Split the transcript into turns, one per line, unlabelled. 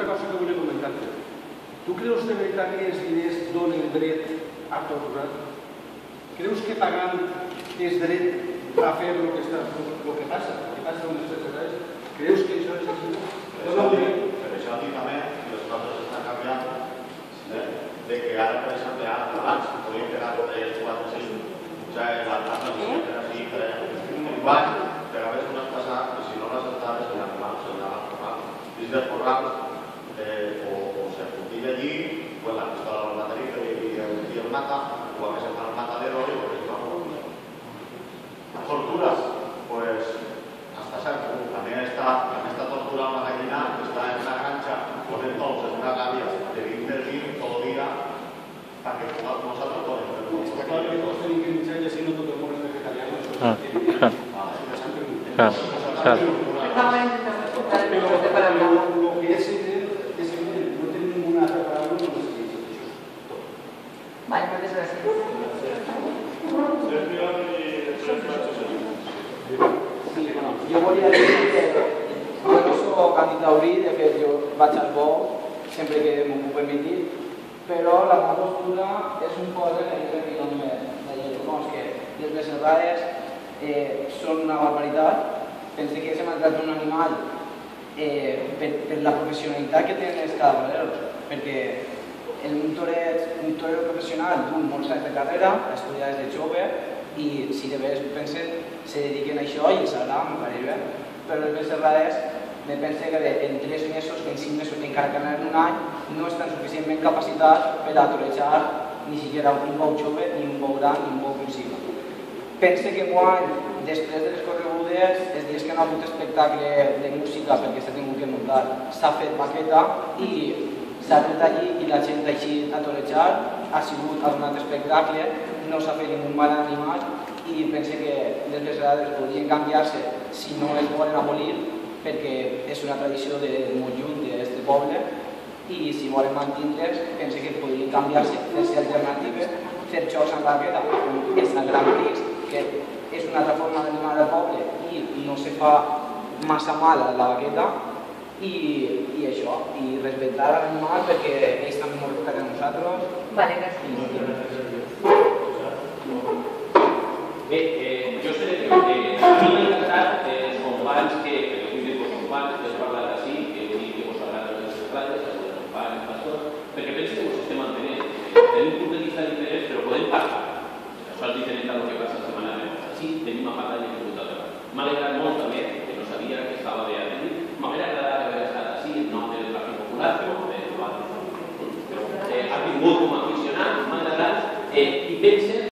altra cosa que volia comentar-te. Tu creus de veritat que els diners donen dret a torturar? Creus que pagant és dret a fer el que passa amb les persones? Creus que això és així?
Per això dic també que les coses estan canviant, de que ara, per exemple, abans podíem pegar 3, 4, 5, o sigui, la taxa era així, igual, pegaves una passada i si no les estaves en l'animal, s'anava al corral. Dins del corral, o se cultiva allí, pues la pistola del batería y el mata, o a veces para el matadero y lo que torturas, pues hasta cierto punto. También esta tortura una gallina que está en una granja con entonces una gavia de 20 litros todo el día para que nosotros podemos ver.
Está claro que todos tienen que luchar y así no todo el mundo es vegetariano. Pero lo que es evidente, no tiene ninguna reparable, no sé si es eso.
Vale, muchas gracias.
Jo volia dir que jo no soc antitaurí, de fet jo vaig al bo sempre que m'ho puc permetir, però la meva postura és un poc en el que jo no doncs que les becerrades són una barbaritat. Penso que s'ha maltractat un animal per la professionalitat que tenen els cadavereros, perquè un torero professional du molts anys de carrera, ha estudiat des de jove, i si de vegades pensen se dediquen a això i els agrada, m'ho faré bé, però les becerrades me penso que en 3 mesos, en 5 mesos, encara que en un any, no estan suficientment capacitats per a torejar ni siquiera un bou jove, ni un bou gran, ni un bou principal. Pense que quan, després de les corregudes, els dies que no ha hagut espectacle de música perquè s'ha tingut que muntar, s'ha fet maqueta i s'ha fet allí i la gent ha eixit a torejar, ha sigut a donat espectacle, no s'ha fet ningú mal animal i pense que les becerrades podrien canviar-se si no es volen abolir perquè és una tradició de molt lluny d'aquest poble i si volen mantindre's pense que podrien canviar-se, fer-se alternatives, fer jocs amb raqueta, com és el Gran Prix, que és una altra forma d'animar al poble i no se fa massa mal a la vaqueta i això, i respectar l'animal perquè ells també ens respecten a nosaltres.
Vale, gràcies.
Bé, jo sé que a mi m'ha encantat els companys que, perquè vull dir que els companys que es parlen així, que vull dir que us agraden les estrades, els companys, els pastors, perquè penso que us estem entenent. Tenim un punt de vista diferent, però podem parlar. Això és diferent del que passa setmanalment. Així tenim a parlar i hem pogut parlar. M'ha alegrat molt també, que no sabia que estava bé a venir. M'hauria agradat haver estat així, en nom del Partit Popular, però ha vingut com a aficionat, m'ha agradat, i pense